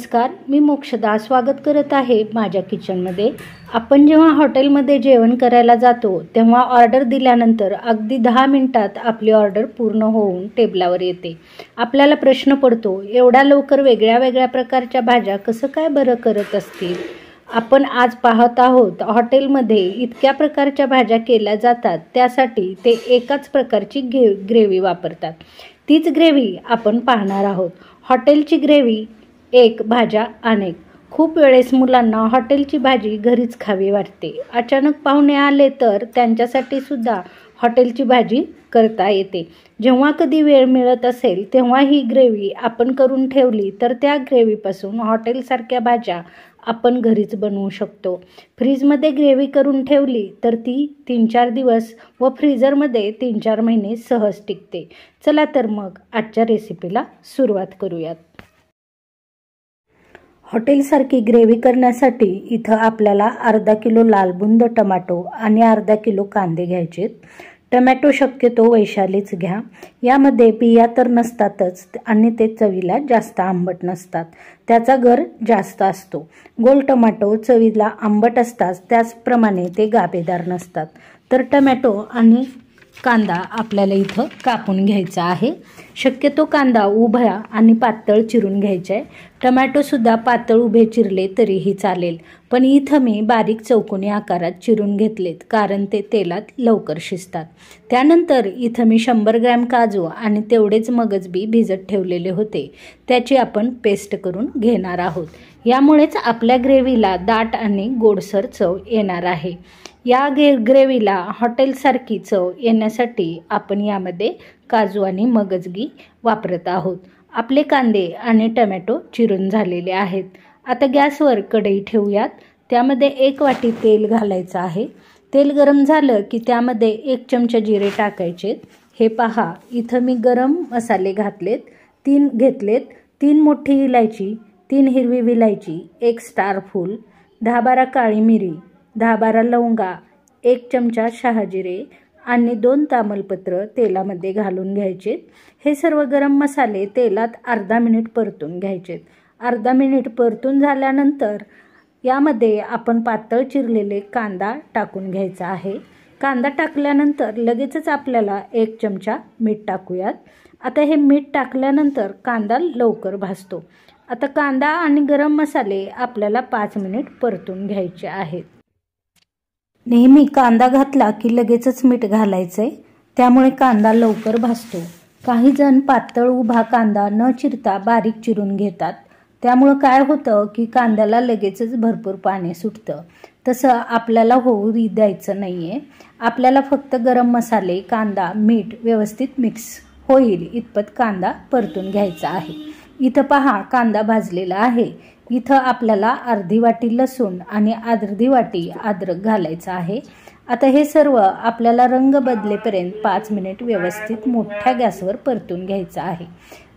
नमस्कार, मी मोक्षदा स्वागत करत आहे माझ्या किचनमध्ये। आपण जेव्हा हॉटेलमध्ये जेवण करायला जातो तेव्हा ऑर्डर दिल्यानंतर अगदी 10 मिनिटात आपली ऑर्डर पूर्ण होऊन टेबलावर येते। आपल्याला प्रश्न पडतो, एवढ्या लवकर वेगळ्या वेगळ्या प्रकारच्या भाज्या कसं काय बरं करत असतील। आपण आज पाहत आहोत हॉटेलमध्ये इतक्या प्रकारच्या भाज्या केल्या जातात, त्यासाठी ते एकाच प्रकारची ग्रेव्ही वापरतात। तीच ग्रेव्ही आपण पाहणार आहोत। हॉटेलची ग्रेव्ही एक, भाज्या अनेक। खूप वेळेस मुलांना हॉटेलची भाजी घरीच खावी वाटते। अचानक पाहुणे आले तर त्यांच्यासाठी सुद्धा हॉटेलची भाजी करता येते। जेव्हा कधी वेळ मिळत असेल तेव्हा ही ग्रेव्ही आपण करून ठेवली तर त्या ग्रेव्हीपासून हॉटेलसारख्या भाज्या आपण घरीच बनवू शकतो। फ्रीजमध्ये ग्रेव्ही करून ठेवली तर ती 3-4 दिवस व फ्रीझरमध्ये 3-4 महिने सहज टिकते। चला तर मग आजच्या रेसिपीला सुरुवात करूयात। हॉटेलसारखी ग्रेव्ही करण्यासाठी इथं आपल्याला अर्धा किलो लाल बुंद टमाटो आणि अर्धा किलो कांदे घ्यायचे। टमॅटो शक्यतो वैशालीच घ्या। यामध्ये बिया तर नसतातच आणि ते चवीला जास्त आंबट नसतात, त्याचा गर जास्त असतो। गोल टमाटो चवीला आंबट असतात, त्याचप्रमाणे ते गाभेदार नसतात। तर टमॅटो आणि कांदा आपल्याला इथं कापून घ्यायचा आहे। शक्यतो कांदा उभा आणि पातळ चिरून घ्यायचा आहे। टमॅटो सुद्धा पातळ उभे चिरले तरीही चालेल, पण इथं मी बारीक चौकोनी आकारात चिरून घेतलेत, कारण ते तेलात लवकर शिजतात। त्यानंतर इथं मी 100 ग्रॅम काजू आणि तेवढेच मगजबी भिजत ठेवलेले होते, त्याची आपण पेस्ट करून घेणार आहोत। यामुळेच आपल्या ग्रेव्हीला दाट आणि गोडसर चव येणार आहे। या ग्रेव्हीला हॉटेलसारखी चव येण्यासाठी आपण यामध्ये काजू आणि मगजगी वापरत आहोत। आपले कांदे आणि टमॅटो चिरून झालेले आहेत। आता गॅसवर कढई ठेवूयात। त्यामध्ये 1 वाटी तेल घालायचं आहे। तेल गरम झालं की त्यामध्ये 1 चमचा जिरे टाकायचे। हे पहा, इथं मी गरम मसाले घातलेत, 3 घेतलेत। 3 मोठी इलायची, 3 हिरवी विलायची, 1 स्टार फूल, 10-12 काळी मिरी, 10-12 लवंगा, 1 चमचा शहाजिरे आणि 2 तामलपत्र तेलामध्ये घालून घ्यायचे। हे सर्व गरम मसाले तेलात अर्धा मिनिट परतून घ्यायचे। अर्धा मिनिट परतून झाल्यानंतर यामध्ये आपण पातळ चिरलेले कांदा टाकून घ्यायचा आहे। कांदा टाकल्यानंतर लगेचच आपल्याला 1 चमचा मीठ टाकूयात। आता हे मीठ टाकल्यानंतर कांदा लवकर भाजतो। आता कांदा आणि गरम मसाले आपल्याला 5 मिनिट परतून घ्यायचे आहेत। नेहमी कांदा घातला की लगेचच मीठ घालायचंय, त्यामुळे कांदा लवकर भाजतो। काही जण पातळ उभा कांदा न चिरता बारीक चिरून घेतात, त्यामुळे काय होतं की कांद्याला लगेचच भरपूर पाणी सुटतं। तसं आपल्याला होऊ द्यायचं नाहीये। आपल्याला फक्त गरम मसाले, कांदा, मीठ व्यवस्थित मिक्स होईल इतपत कांदा परतून घ्यायचा आहे। इथं पहा, कांदा भाजलेला आहे। इथं आपल्याला अर्धी वाटी लसूण आणि अर्धी वाटी अद्रक घालायचं आहे। आता हे सर्व आपल्याला रंग बदलेपर्यंत 5 मिनिट व्यवस्थित मोठ्या गॅसवर परतून घ्यायचं आहे।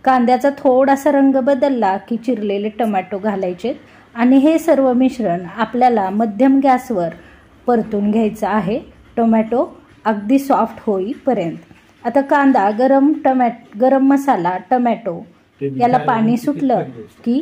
कांद्याचा थोडासा रंग बदलला की चिरलेले टोमॅटो घालायचे आणि हे सर्व मिश्रण आपल्याला मध्यम गॅसवर परतून घ्यायचं आहे, टोमॅटो अगदी सॉफ्ट होईपर्यंत। आता कांदा, गरम मसाला, टोमॅटो याला पाणी सुटलं की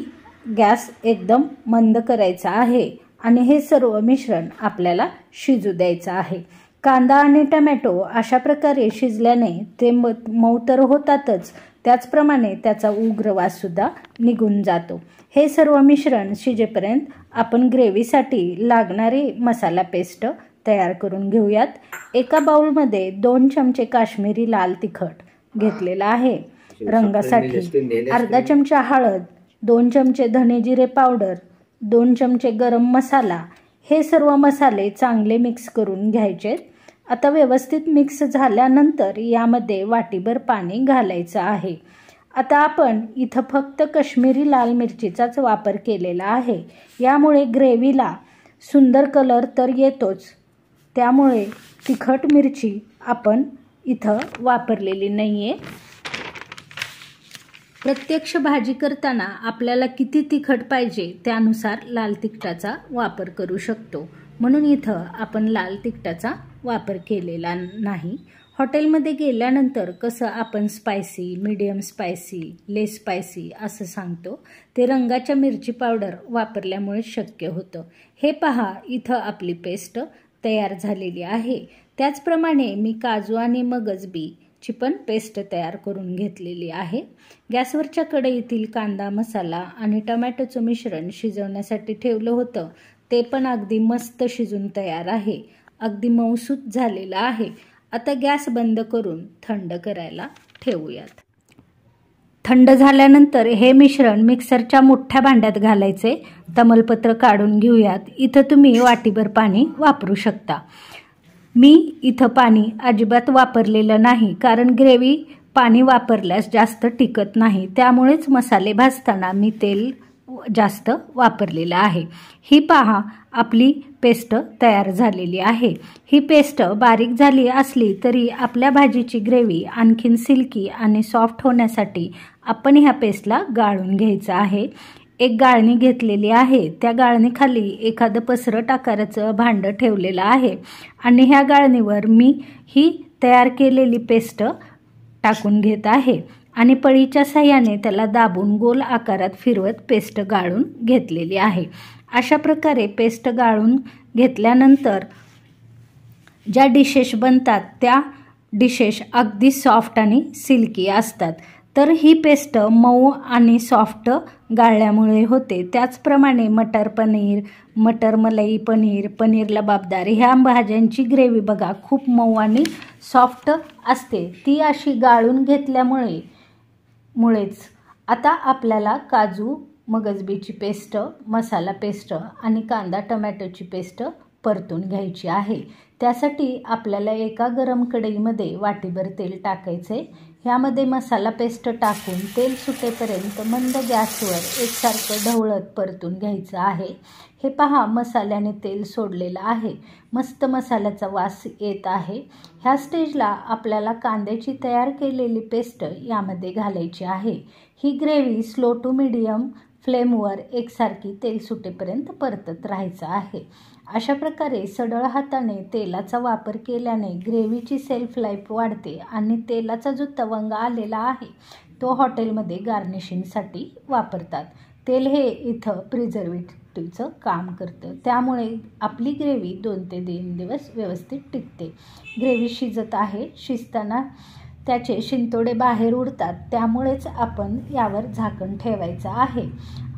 गॅस एकदम मंद करायचा आहे आणि हे सर्व मिश्रण आपल्याला शिजू द्यायचं आहे। कांदा आणि टोमॅटो अशा प्रकारे शिजल्याने ते मऊ तर होतातच, त्याचप्रमाणे त्याचा उग्र वास सुद्धा निघून जातो। हे सर्व मिश्रण शिजेपर्यंत आपण ग्रेव्हीसाठी लागणारी मसाला पेस्ट तयार करून घेऊयात। एका बाउलमध्ये 2 चमचे काश्मीरी लाल तिखट घेतलेला आहे रंगासाठी, अर्धा चमचा हळद, 2 चमचे धने जिरे पावडर, 2 चमचे गरम मसाला, हे सर्व मसाले चांगले मिक्स करून घ्यायचे। आता व्यवस्थित मिक्स झाल्यानंतर यामध्ये वाटीभर पाणी घालायचं आहे। आता आपण इथं फक्त काश्मीरी लाल मिरचीचाच वापर केलेला आहे, यामुळे ग्रेव्हीला सुंदर कलर तर येतोच, त्यामुळे तिखट मिरची आपण इथं वापरलेली नाहीये। प्रत्यक्ष भाजी करताना आपल्याला किती तिखट पाहिजे त्यानुसार लाल तिखटाचा वापर करू शकतो, म्हणून इथं आपण लाल तिखटाचा वापर केलेला नाही। हॉटेलमध्ये गेल्यानंतर कसं आपण स्पायसी, मीडियम स्पायसी, लेस स्पायसी असं सांगतो, ते रंगाच्या मिरची पावडर वापरल्यामुळे शक्य होतं. हे पहा, इथं आपली पेस्ट तयार झालेली आहे. त्याचप्रमाणे मी काजू आणि मगजबीची पण पेस्ट तयार करून घेतलेली आहे. गॅसवरच्या कढईतील कांदा, मसाला आणि टमॅटोचं मिश्रण शिजवण्यासाठी ठेवलं होतं. ते पण अगदी मस्त शिजून तयार आहे. अगदी मऊसूत झालेलं आहे. आता गॅस बंद करून थंड करायला ठेवूयात. थंड झाल्यानंतर हे मिश्रण मिक्सरच्या मोठ्या भांड्यात घालायचे. तमालपत्र काढून घेऊयात. इथं तुम्ही वाटीभर पाणी वापरू शकता. मी इथं पाणी अजिबात वापरलेलं नाही, कारण ग्रेव्ही पाणी वापरल्यास जास्त टिकत नाही. त्यामुळेच मसाले भाजताना मी तेल जास्त वापरलेलं आहे. ही पहा, आपली पेस्ट तयार झालेली आहे. ही पेस्ट बारीक झाली असली तरी आपल्या भाजीची ग्रेव्ही आणखीन सिल्की आणि सॉफ्ट होण्यासाठी आपण ह्या पेस्टला गाळून घ्यायचं आहे. एक गाळणी घेतलेली आहे. त्या गाळणीखाली एखादं पसरट आकाराचं भांडं ठेवलेलं आहे आणि ह्या गाळणीवर मी ही तयार केलेली पेस्ट टाकून घेत आहे आणि पळीच्या साह्याने त्याला दाबून गोल आकारात फिरवत पेस्ट गाळून घेतलेली आहे. अशा प्रकारे पेस्ट गाळून घेतल्यानंतर ज्या डिशेस बनतात त्या डिशेस अगदी सॉफ्ट आणि सिल्की असतात. तर ही पेस्ट मऊ आणि सॉफ्ट गाळल्यामुळे होते. त्याचप्रमाणे मटर पनीर, मटर मलाई पनीर, पनीर लबाबदार ह्या भाज्यांची ग्रेव्ही बघा खूप मऊ आणि सॉफ्ट असते. ती अशी गाळून घेतल्यामुळेच आता आपल्याला काजू मगजबीची पेस्ट, मसाला पेस्ट आणि कांदा टमॅटोची पेस्ट परतून घ्यायची आहे. त्यासाठी आपल्याला एका गरम कढईमध्ये वाटीभर तेल टाकायचे. ह्यामध्ये मसाला पेस्ट टाकून तेल सुटेपर्यंत मंद गॅसवर एकसारखं ढवळत परतून घ्यायचं आहे. हे पहा, मसाल्याने तेल सोडलेलं आहे. मस्त मसाल्याचा वास येत आहे. ह्या स्टेजला आपल्याला कांद्याची तयार केलेली पेस्ट यामध्ये घालायची आहे. ही ग्रेव्ही स्लो टू मीडियम फ्लेमवर एकसारखी तेल सुटेपर्यंत परतत राहायचं आहे. अशा प्रकारे सढळ हाताने तेलाचा वापर केल्याने ग्रेव्हीची सेल्फ लाईफ वाढते आणि तेलाचा जो तवंग आलेला आहे तो हॉटेलमध्ये गार्निशिंगसाठी वापरतात. तेल हे इथं प्रिझर्वेटिव्हचं काम करतं. त्यामुळे आपली ग्रेव्ही 2 ते 3 दिवस व्यवस्थित टिकते. ग्रेव्ही शिजत आहे. शिजताना त्याचे शिंतोडे बाहेर उडतात. त्यामुळेच आपण यावर झाकण ठेवायचं आहे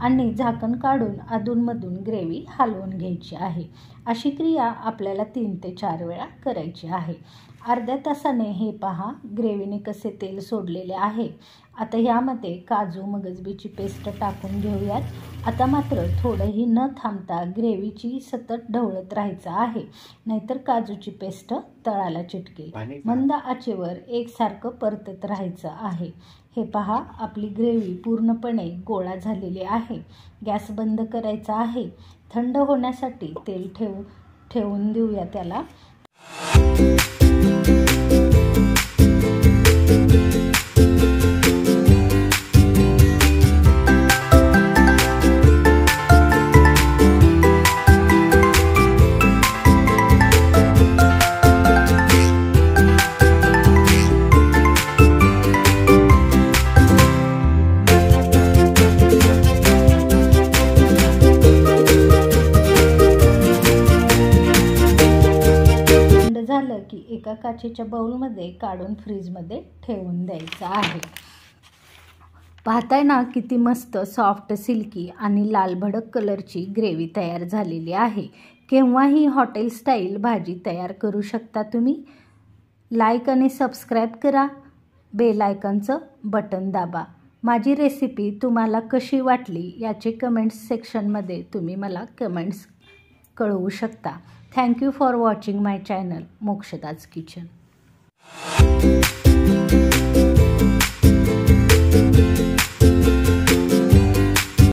आणि झाकण काढून अधूनमधून ग्रेव्ही हलवून घ्यायची आहे. अशी क्रिया आपल्याला 3 ते 4 वेळा करायची आहे. अर्ध्या तासाने हे पहा, ग्रेव्हीने कसे तेल सोडलेले आहे. आता ह्यामध्ये काजू मगजबीची पेस्ट टाकून घेऊयात. आता मात्र थोडंही न थांबता ग्रेव्हीची सतत ढवळत राहायचं आहे, नाहीतर काजूची पेस्ट तळाला चिटकेल. मंद आचेवर एकसारखं परतत राहायचं आहे. हे पहा, आपली ग्रेव्ही पूर्णपणे गोळा झालेली आहे. गॅस बंद करायचा आहे. थंड होण्यासाठी तेल ठेवून देऊया त्याला. झालं की एका काचेच्या बाउलमध्ये काढून फ्रीजमध्ये ठेवून द्यायचं आहे. पाहताय ना, किती मस्त सॉफ्ट सिल्की आणि लाल भडक कलरची ग्रेव्ही तयार झालेली आहे. केव्हाही हॉटेल स्टाईल भाजी तयार करू शकता तुम्ही. लाईक आणि सबस्क्राईब करा. बेल आयकॉनचं बटन दाबा. माझी रेसिपी तुम्हाला कशी वाटली याचे कमेंट्स सेक्शनमध्ये तुम्ही मला कमेंट्स कळवू शकता. Thank you for watching my channel मोक्षदाज किचन.